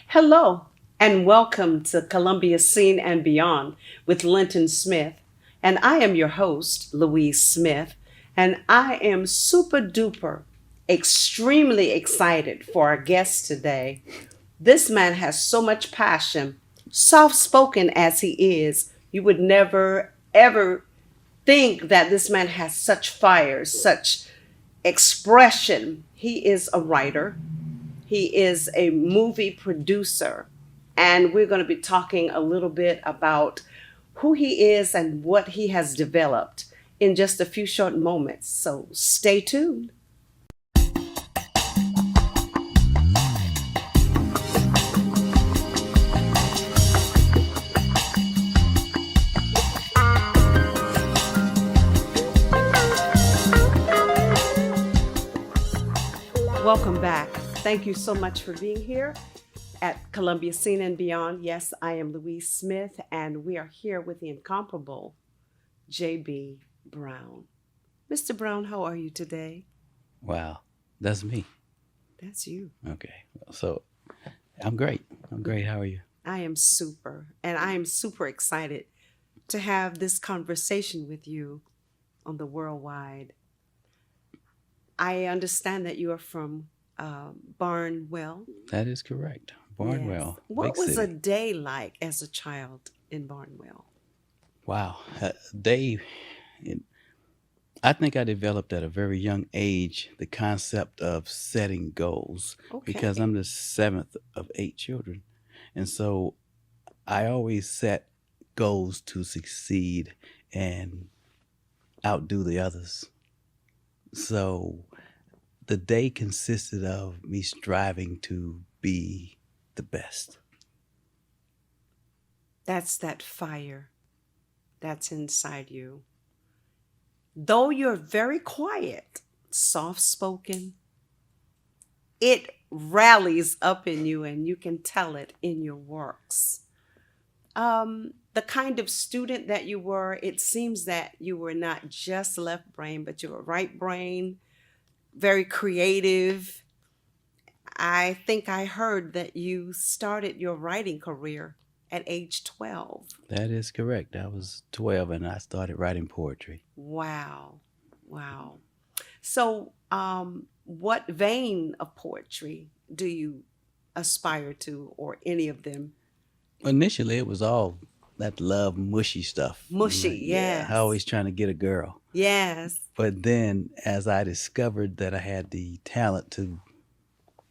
Hello, and welcome to Columbia Scene and Beyond with Linton Smith. And I am your host, Louise Smith, and I am super duper extremely excited for our guest today. This man has so much passion, soft spoken as he is, you would never ever think that this man has such fire, such expression. He is a writer, he is a movie producer, and we're going to be talking a little bit about who he is and what he has developed in just a few short moments. So stay tuned. Welcome back. Thank you so much for being here at Columbia Scene and Beyond. Yes, I am Louise Smith, and we are here with the incomparable J.B. Brown. Mr. Brown, how are you today? Wow, that's me. That's you. Okay, so I'm great. I'm great. How are you? I am super, and I am super excited to have this conversation with you on the worldwide. I understand that you are from Barnwell. That is correct. Yes. Barnwell, What big was a city. day like as a child in Barnwell? Wow, they. it- I think I developed at a very young age the concept of setting goals because Okay. I'm the seventh of eight children, and so I always set goals to succeed and outdo the others. So the day consisted of me striving to be the best. That's that fire that's inside you. Though you're very quiet, soft spoken, it rallies up in you and you can tell it in your works. The kind of student that you were, it seems that you were not just left brain, but you were right brain, very creative. I think I heard that you started your writing career at age 12. That is correct. I was 12 and I started writing poetry. Wow. Wow. So, what vein of poetry do you aspire to, or any of them? Initially, it was all that love, mushy stuff. I'm Mushy, like, yeah, yes. always trying to get a girl. Yes. But then, as I discovered that I had the talent to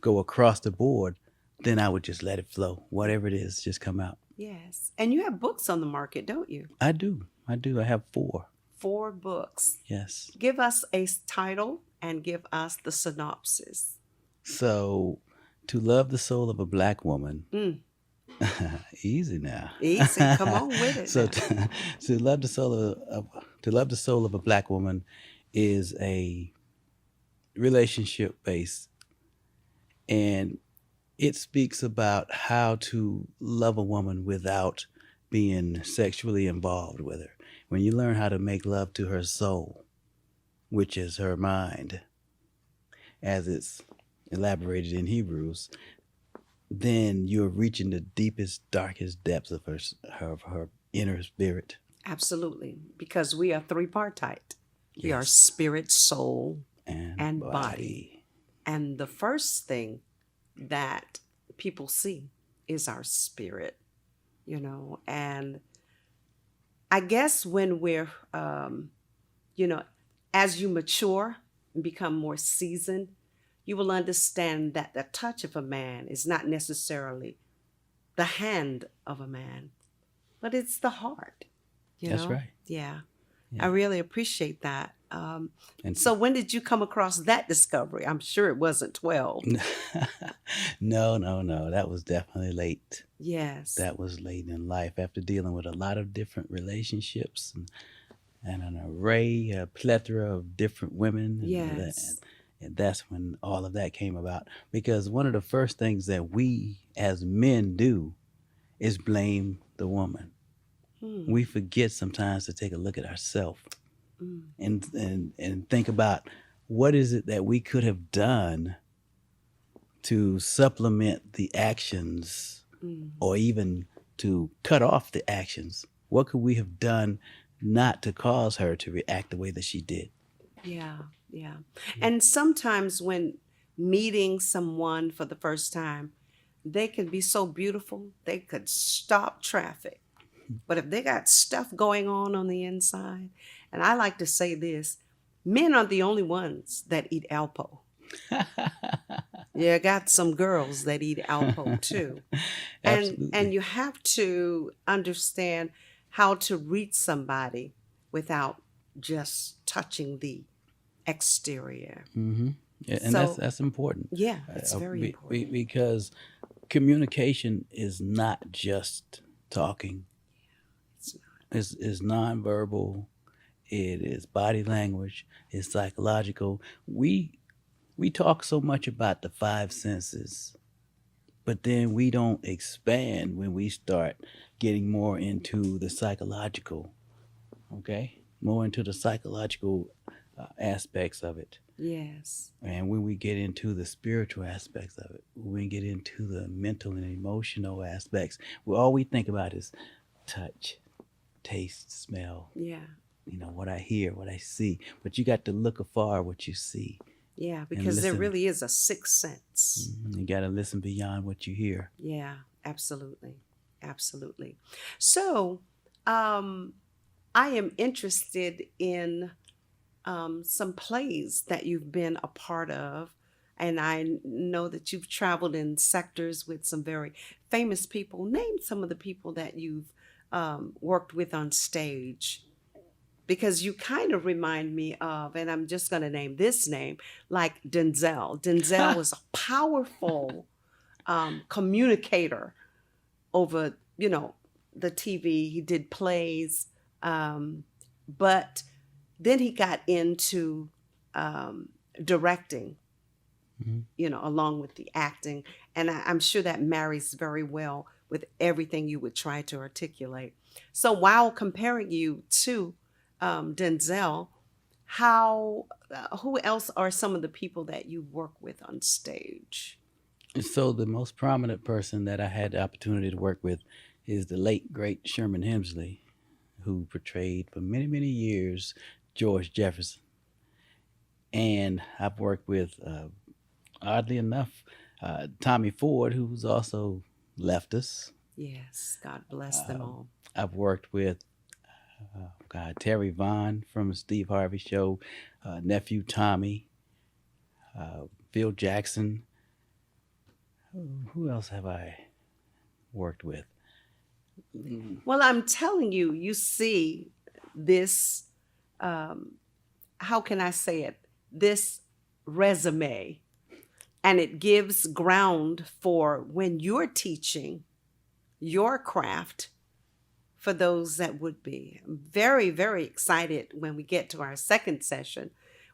go across the board, then I would just let it flow. Whatever it is, just come out. Yes. And you have books on the market, don't you? I do. I do. I have four. 4 books. Yes. Give us a title and give us the synopsis. So, to love the soul of a black woman. Mm, Easy now. easy. Come on with it so now. to love the soul to love the soul of a black woman is a relationship based, and it speaks about how to love a woman without being sexually involved with her. When you learn how to make love to her soul, which is her mind, as it's elaborated in Hebrews, then you're reaching the deepest, darkest depths of her inner spirit. Absolutely. Because we are three-partite. We are Yes, spirit, soul, and and body. body. And the first thing that people see is our spirit. And I guess when you know, as you mature and become more seasoned, you will understand that the touch of a man is not necessarily the hand of a man, but it's the heart, you That's know? right. Yeah, I Yeah. really appreciate that. And So when did you come across that discovery? I'm sure it wasn't 12. no, no, no. That was definitely late. Yes, That was late in life after dealing with a lot of different relationships and an array, a plethora of different women. yes. And that's when all of that came about. Because one of the first things that we as men do is blame the woman. Hmm. We forget sometimes to take a look at ourselves Mm. and think about what is it that we could have done to supplement the actions Mm. or even to cut off the actions? What could we have done not to cause her to react the way that she did? Yeah, yeah. And sometimes when meeting someone for the first time, they can be so beautiful, they could stop traffic. But if they got stuff going on the inside, and I like to say this, men are the only ones that eat Alpo. Yeah, got some girls that eat Alpo too. And Absolutely. you have to understand how to reach somebody without just touching the exterior. Hmm. And So, that's important. yeah, it's very important. Because communication is not just talking. It's It's nonverbal. It is body language. It's psychological. We talk so much about the five senses, but then we don't expand when we start getting more into the psychological. Okay, more into the psychological aspects of it. yes. And when we get into the spiritual aspects of it, when we get into the mental and emotional aspects, all we think about is touch, taste, smell, Yeah. what I hear, what I see. But you got to look afar what you see Yeah, and because there listen. really is a sixth sense. You got to listen beyond what you hear. Yeah, absolutely. Absolutely. So, um, I am interested in some plays that you've been a part of. And I know that you've traveled in sectors with some very famous people. Name some of the people that you've worked with on stage, because you kind of remind me of, and I'm just going to name this name, like Denzel. Denzel was a powerful communicator over, the TV. He did plays, but then he got into directing, Mhm. along with the acting. And I'm sure that marries very well with everything you would try to articulate. So while comparing you to Denzel, who else are some of the people that you work with on stage? And so the most prominent person that I had the opportunity to work with is the late great Sherman Hemsley, who portrayed for many many years George Jefferson. And I've worked with, oddly enough, Tommy Ford, who's also left us. Yes, God bless them Um, all. I've worked with God, Terry Vaughn from the Steve Harvey Show, nephew Tommy, Phil Jackson. Who else have I worked with? Mm. Well, I'm telling you, you see this, um, how can I say it? This resume, and it gives ground for when you're teaching your craft for those that would be. I'm very, very excited when we get to our second session.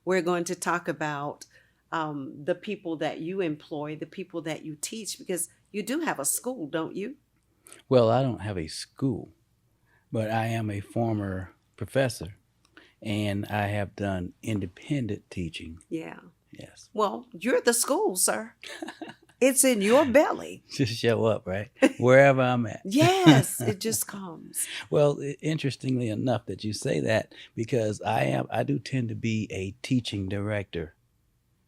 We're going to talk about the people that you employ, the people that you teach, because you do have a school, don't you? Well, I don't have a school, but I am a former professor and I have done independent teaching. Yeah. Yes. Well, you're the school, sir. It's in your belly. Just show up, right? Wherever I'm at. Yes, it just comes. Well, interestingly enough that you say that, because I do tend to be a teaching director,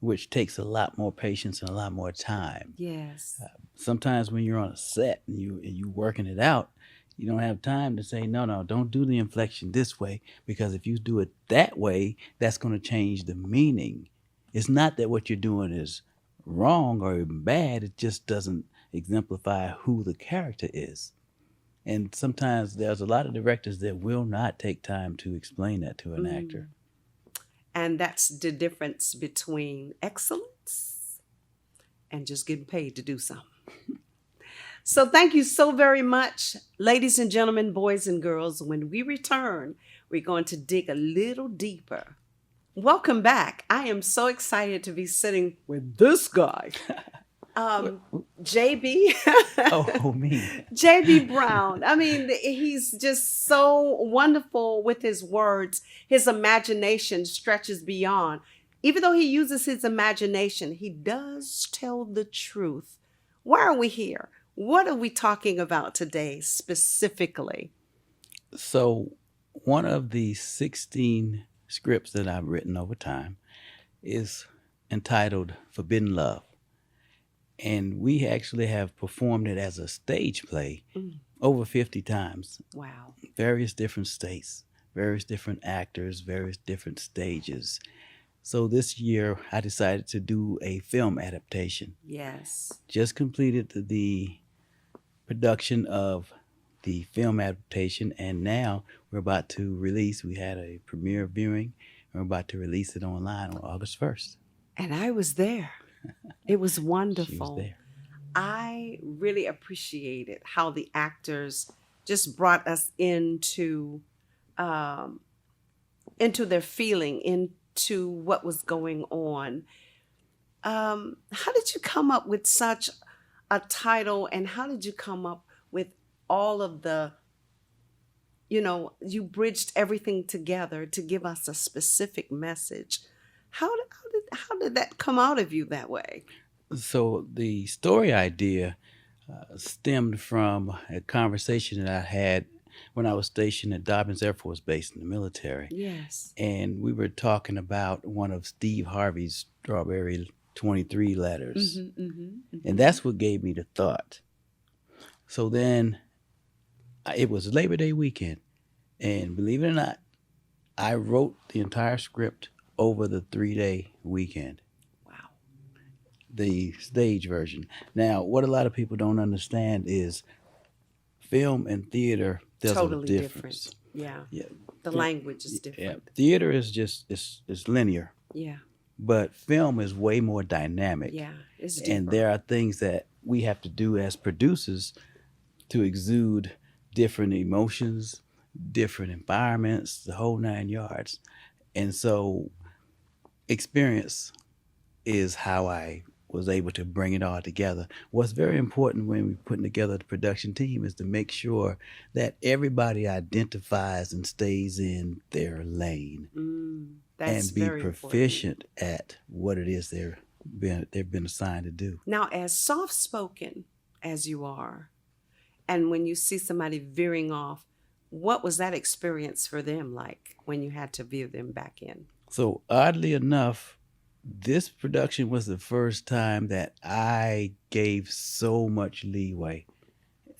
which takes a lot more patience and a lot more time. Yes. Sometimes when you're on a set and you working it out, you don't have time to say no, don't do the inflection this way, because if you do it that way, that's going to change the meaning. It's not that what you're doing is wrong or even bad, it just doesn't exemplify who the character is. And sometimes there's a lot of directors that will not take time to explain that to an actor. And that's the difference between excellence and just getting paid to do something. So thank you so very much, ladies and gentlemen, boys and girls. When we return, we're going to dig a little deeper. Welcome back. I am so excited to be sitting with this guy, JB. Oh, me. JB Brown. I mean, he's just so wonderful with his words. His imagination stretches beyond. Even though he uses his imagination, he does tell the truth. Why are we here? What are we talking about today specifically? So, one of the 16 scripts that I've written over time is entitled Forbidden Love. And we actually have performed it as a stage play Mm, over 50 times, wow. various different states, various different actors, various different stages. So this year I decided to do a film adaptation. Yes. Just completed the production of the film adaptation, and now we're about to release. We had a premiere viewing, and we're about to release it online on August 1st. And I was there. It was She was wonderful. there. I really appreciated how the actors just brought us um, into their feeling, into what was going on. How did you come up with such a title, and how did you come up with all of you bridged everything together to give us a specific message? How did that come out of you that way? So the story idea stemmed from a conversation that I had when I was stationed at Dobbins Air Force Base in the military. Yes. And we were talking about one of Steve Harvey's Strawberry 23 letters. Mm-hmm, mm-hmm, And mm-hmm. that's what gave me the thought. So then it was Labor Day weekend. And believe it or not, I wrote the entire script over the 3-day weekend, Wow. the stage version. Now, what a lot of people don't understand is film and theater, there's a Totally difference. different. Yeah. Yeah, The language is yeah. different. Theater is just it's linear, Yeah. but film is way more dynamic. Yeah. It's And deeper. there are things that we have to do as producers to exude different emotions, different environments, the whole 9 yards. And so experience is how I was able to bring it all together. What's very important when we're putting together the production team is to make sure that everybody identifies and stays in their lane That's and be very important. proficient at what it is they've been assigned to do. Now, as soft spoken as you are, and when you see somebody veering off, what was that experience for them like when you had to veer them back in? So oddly enough, this production was the first time that I gave so much leeway.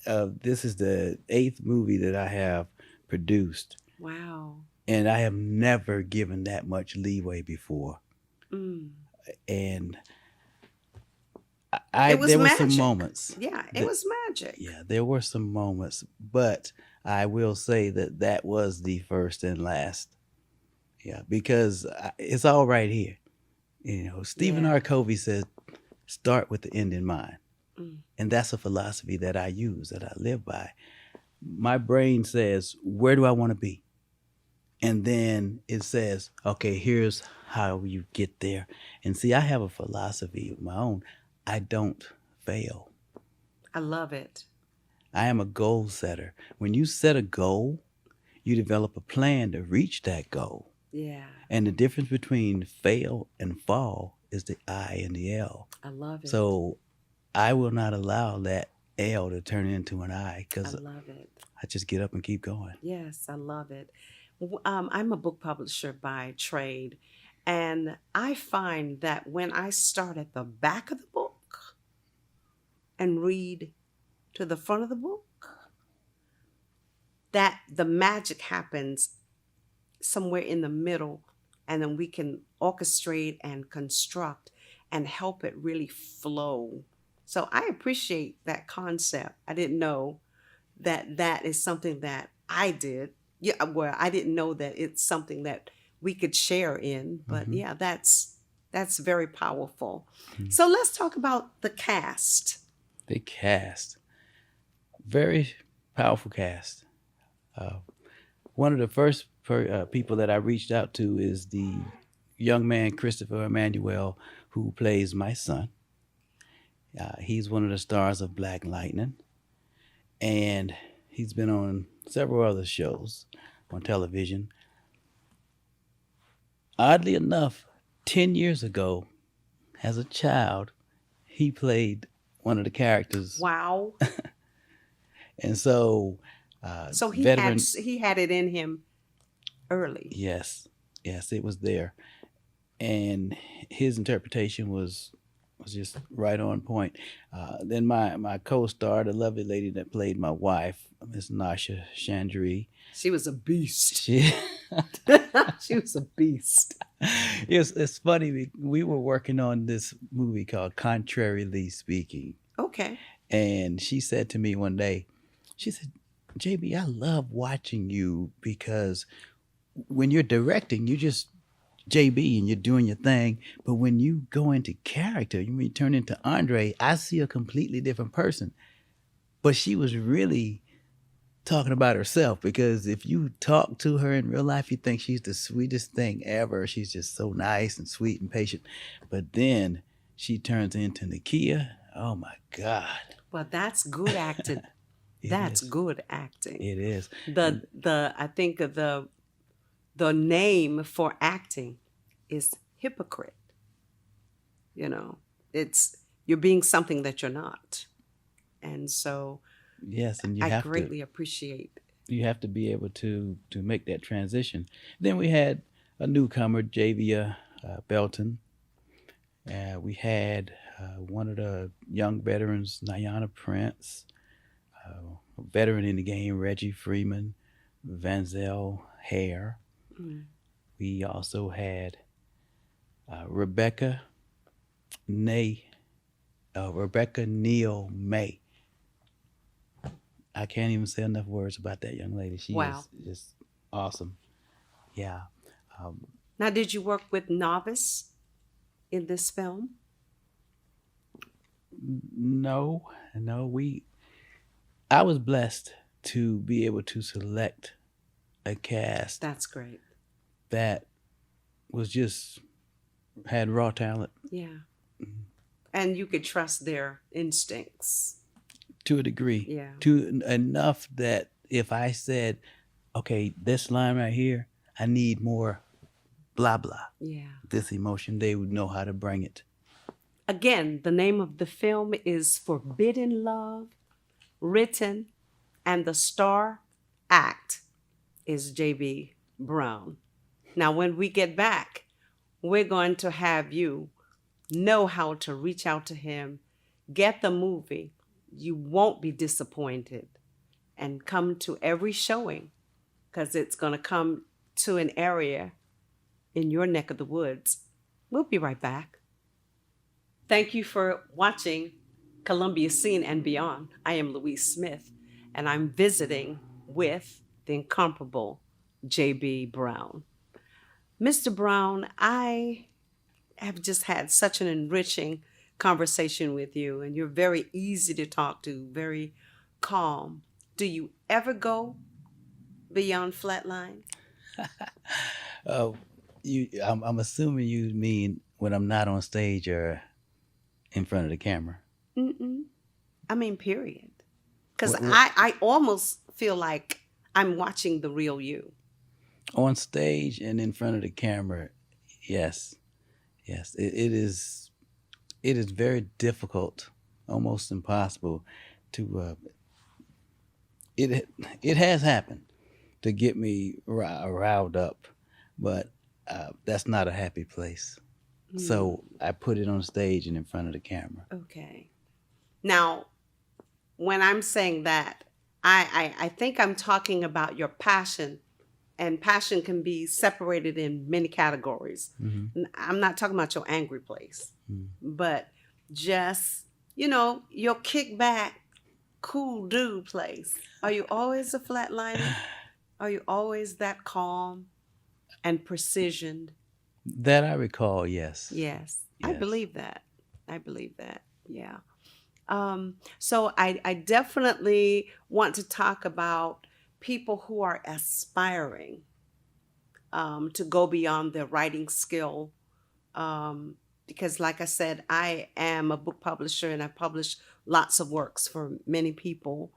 This is the eighth movie that I have produced, Wow. and I have never given that much leeway before. Mm. And It was there were some magic. moments. Yeah, it That, was magic. yeah, there were some moments, but I will say that that was the first and last. Yeah, because it's all right here. Stephen Yeah. R. Covey says, "Start with the end in mind," Mm. and that's a philosophy that I use, that I live by. My brain says, "Where do I want to be?" And then it says, "Okay, here's how you get there." And see, I have a philosophy of my own. I don't fail. I love it. I am a goal setter. When you set a goal, you develop a plan to reach that goal. Yeah, And the difference between fail and fall is the I and the L. I love it. So I will not allow that L to turn into an I I because love it. I just get up and keep going. Yes, I love it. I'm a book publisher by trade, and I find that when I start at the back of the book and read to the front of the book, that the magic happens somewhere in the middle, and then we can orchestrate and construct and help it really flow. So I appreciate that concept. I didn't know that that is something that I did. Yeah, well, I didn't know that it's something that we could share in, but Hmm. yeah, that's very powerful. So let's talk about the cast. The cast, very powerful cast. Uh, One of the first people that I reached out to is the young man Christopher Emmanuel, who plays my son. He's one of the stars of Black Lightning, and he's been on several other shows on television. Oddly enough, 10 years ago, as a child, he played one of the characters. Wow. And so, So veteran, he had it in him early. yes, yes, it was there. And his interpretation was just right on point. Then my co-star, the lovely lady that played my wife, Miss Nasha Chandri, She was a beast. she She was a beast. it's funny. We were working on this movie called Contrarily Speaking, Okay. and she said to me one day, she said, "JB, I love watching you because when you're directing, you just JB and you're doing your thing. But when you go into character, when you turn into Andre, I see a completely different person." But she was really talking about herself because if you talk to her in real life, you think she's the sweetest thing ever. She's just so nice and sweet and patient. But then she turns into Nakia. Oh my God. Well, that's good acting. It That's is. good acting. It is. The I think the name for acting is hypocrite. You know, it's you're being something that you're not. And so Yes, and I greatly appreciate. you have to be able to make that transition. Then we had a newcomer, Javia Belton. We had one of the young veterans, Nyana Prince, a veteran in the game, Reggie Freeman, Vanzel Hare. Mm. We also had Rebecca Nay, Rebecca Neal May. I can't even say enough words about that young lady. She Wow. is just awesome. Yeah. Um, Now, did you work with Novice in this film? no, no, I was blessed to be able to select a cast That's great. that was just had raw talent Yeah. And you could trust their instincts. to a degree, Yeah. to enough that if I said, okay, this line right here, I need more blah blah, Yeah. this emotion, they would know how to bring it. Again, the name of the film is Forbidden Love, written, and the star act is J.B. Brown. Now, when we get back, we're going to have you know how to reach out to him, get the movie. You won't be disappointed, and come to every showing because it's going to come to an area in your neck of the woods. We'll be right back. Thank you for watching Columbia Scene and Beyond. I am Louise Smith, and I'm visiting with the incomparable J.B. Brown. Mr. Brown, I have just had such an enriching conversation with you, and you're very easy to talk to, very calm. Do you ever go beyond flatline? Uh, I'm assuming you mean when I'm not on stage or in front of the camera. Mm-mm. I mean, period. Because What, I almost feel like I'm watching the real you. on stage and in front of the camera, yes, yes, it is very difficult, almost impossible to. It has happened to get me riled up, but that's not a happy place. So I put it on stage and in front of the camera. Okay. Now, when I'm saying that, I think I'm talking about your passion, and passion can be separated in many categories. Hmm. I'm not talking about your angry place, but just, your kickback, cool dude place. Are you always a flatliner? Are you always that calm and precisioned? That I recall, yes, Yes, I yes. believe that. I believe that. Yeah. So I definitely want to talk about people who are aspiring to go beyond their writing skill. Because, like I said, I am a book publisher and I publish lots of works for many people.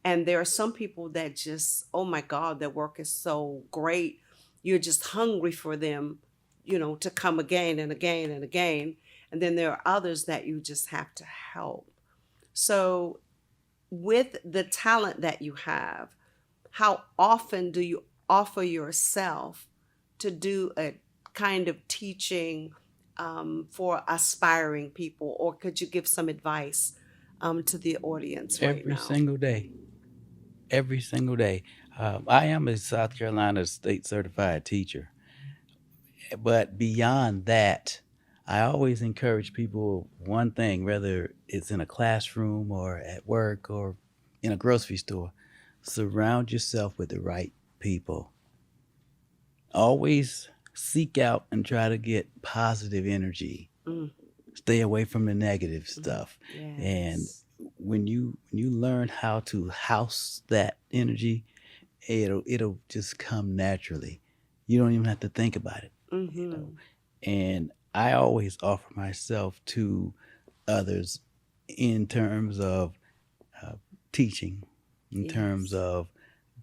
And there are some people that just, oh my God, their work is so great. You're just hungry for them to come again and again and again. And then there are others that you just have to help. So, with the talent that you have, how often do you offer yourself to do a kind of teaching for aspiring people? Or could you give some advice to the audience right Every now? single day. Every single day. I am a South Carolina state certified teacher. But beyond that, I always encourage people one thing, whether it's in a classroom or at work or in a grocery store, surround yourself with the right people. Always seek out and try to get positive energy. Mm, Stay away from the negative mhm. stuff. And Yes. when you learn how to house that energy, it'll just come naturally. You don't even have to think about it, you know. Mm-hmm. And I always offer myself to others in terms of uh, teaching, in terms Yes. of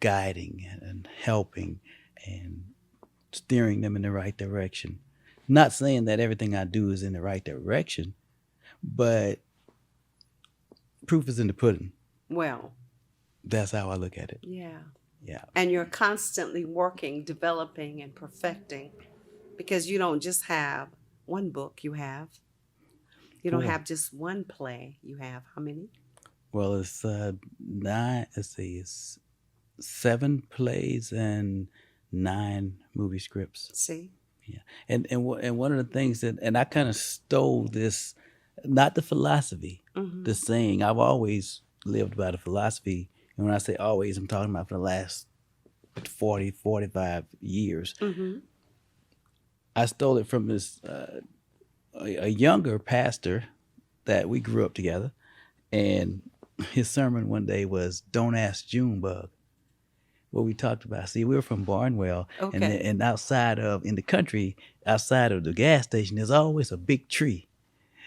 guiding and helping and steering them in the right direction. Not saying that everything I do is in the right direction, but proof is in the pudding. Well, That's how I look at it. yeah. Yeah. And you're constantly working, developing, and perfecting because you don't just have one book, you don't Four. have just one play, you have how many? Well, it's nine. Let's see, it's 7 plays and 9 movie scripts. See? Yeah, and one of the things that, and I kind of stole this, not the philosophy, Mm-hmm. the saying. I've always lived by the philosophy, and when I say always, I'm talking about for the last 40, 45 years. Mm-hmm. I stole it from this a younger pastor that we grew up together, and his sermon one day was "Don't ask Junebug." What we talked about. See, we were from Barnwell, Okay. and outside of in the country, outside of the gas station, there's always a big tree,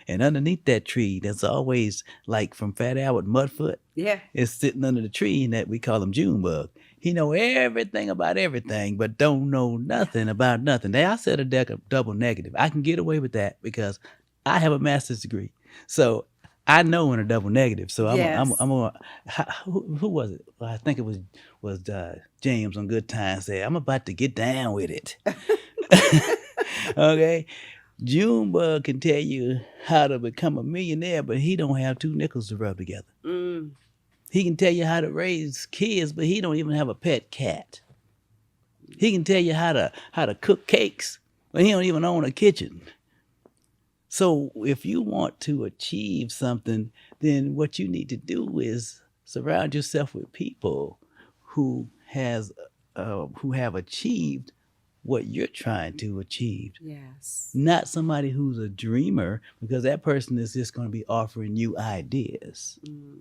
and underneath that tree, there's always like from Fat Albert Mudfoot Yeah. is sitting under the tree, and that we call him Junebug. He know everything about everything, but don't know nothing about nothing. Now I said a double negative. I can get away with that because I have a master's degree, so I know in a double negative. So Yes. who was it? Well, I think it was James on Good Times said, "I'm about to get down with it." Okay, Junebug can tell you how to become a millionaire, but he don't have 2 nickels to rub together. Mm. He can tell you how to raise kids, but he don't even have a pet cat. He can tell you how to cook cakes, but he don't even own a kitchen. So if you want to achieve something, then what you need to do is surround yourself with people who who have achieved what you're trying to achieve. Yes. Not somebody who's a dreamer, because that person is just going to be offering you ideas Mm.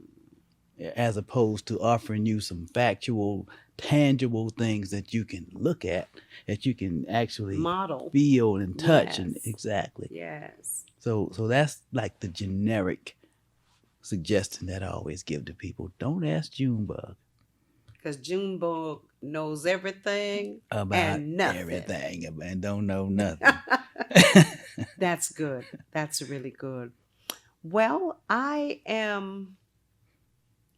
as opposed to offering you some factual, tangible things that you can look at, that you can actually Model. feel and touch, and Yes. exactly. Yes. So that's like the generic suggestion that I always give to people. Don't ask Junebug Because Junebug knows everything about and nothing. everything and don't know nothing. That's good. That's really good. Well, I am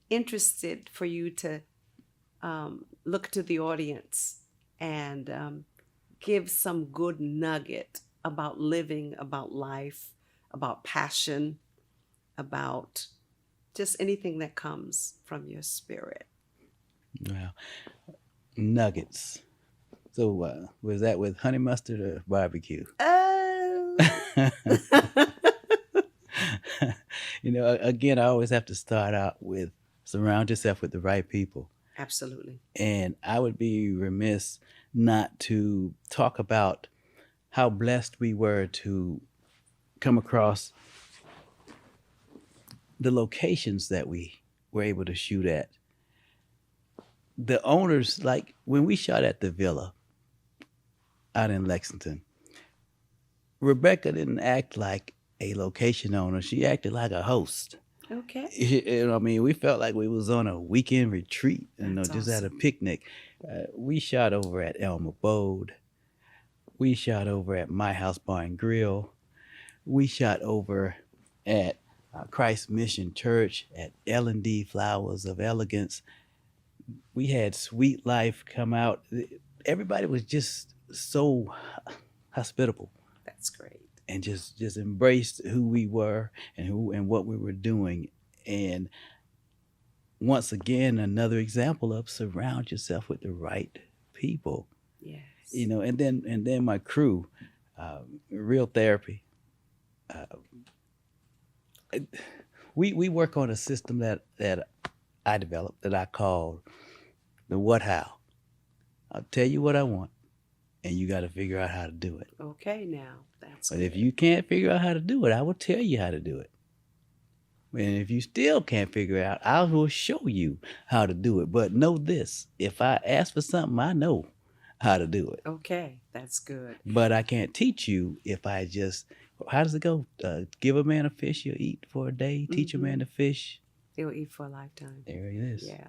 interested for you to look to the audience and give some good nugget about living, about life, about passion, about just anything that comes from your spirit. Well, nuggets. So was that with honey mustard or barbecue? Oh. Again, I always have to start out with surround yourself with the right people. Absolutely. And I would be remiss not to talk about how blessed we were to come across the locations that we were able to shoot at. The owners, like when we shot at the villa out in Lexington, Rebecca didn't act like a location owner. She acted like a host. Okay. I mean, we felt like we was on a weekend retreat, That's just at a awesome. picnic. We shot over at Elm Abode. We shot over at My House Bar and Grill. We shot over at Christ Mission Church, at L&D Flowers of Elegance. We had Sweet Life come out. Everybody was just so hospitable That's great. and just embraced who we were and who and what we were doing. And once again, another example of surround yourself with the right people. Yes. And then my crew, Real Therapy. Uh, we work on a system that I developed that I call the what how. I'll tell you what I want, and you got to figure out how to do it. Okay, now that's But good. if you can't figure out how to do it, I will tell you how to do it. And if you still can't figure it out, I will show you how to do it. But know this: if I ask for something, I know how to do it. Okay, that's good. But I can't teach you if I just. How does it go? Give a man a fish, he'll eat for a day. Teach a man to fish. They'll eat for a lifetime. There it is. Yeah.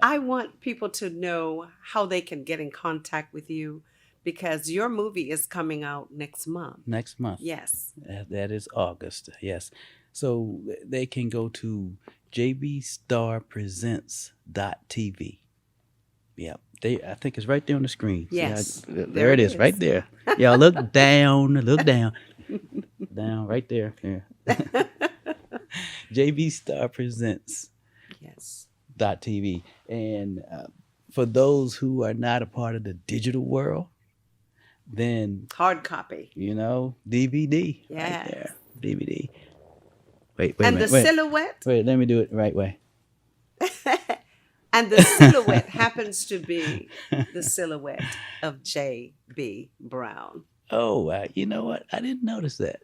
I want people to know how they can get in contact with you because your movie is coming out next month. Next month. Yes. That is August. Yes. So they can go to jbstarpresents.tv. Yeah. I think it's right there on the screen. Yes. See, there it is, right there. Y'all look down, down right there. Yeah. jbstarpresents.tv. Yes. And for those who are not a part of the digital world, then Hard copy. DVD. Yes. Right there. DVD. Wait And a minute. the silhouette. Wait, let me do it the right way. And the silhouette happens to be the silhouette of J.B. Brown. Oh, you know what? I didn't notice that.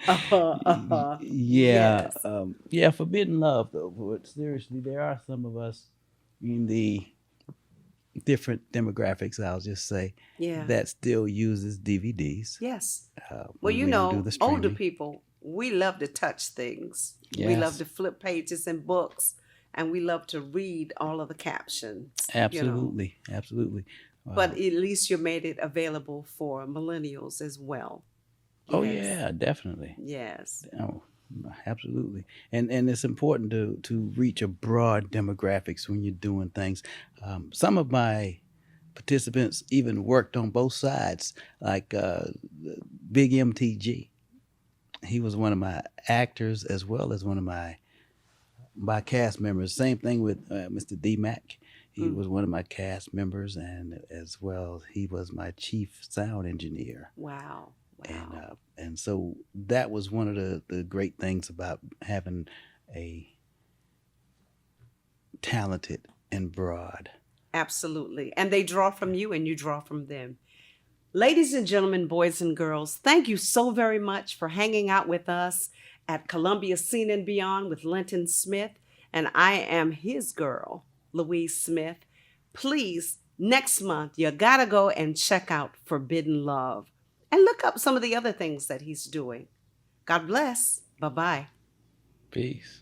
Uh-huh. Yeah. Yes. Yeah, Forbidden Love, though. But seriously, there are some of us in the different demographics, I'll just say, Yeah. that still uses DVDs. Yes. When Well, you we don't do know, the older streaming. people, we love to touch things. We Yes. love to flip pages in books, and we love to read all of the captions. Absolutely. Absolutely. But at least you made it available for millennials as well. Oh, Yes. yeah, definitely. Yes. Oh, absolutely. And it's important to reach a broad demographics when you're doing things. Some of my participants even worked on both sides, like Big MTG. He was one of my actors as well as one of my cast members. Same thing with Mr. D Mac. He was one of my cast members, and as well, he was my chief sound engineer. Wow. Wow. And so that was one of the great things about having a talented and broad. Absolutely. And they draw from you and you draw from them. Ladies and gentlemen, boys and girls, thank you so very much for hanging out with us at Columbia Scene and Beyond with Linton Smith. And I am his girl, Louise Smith. Please, next month, you gotta go and check out Forbidden Love and look up some of the other things that he's doing. God bless. Bye-bye. Peace.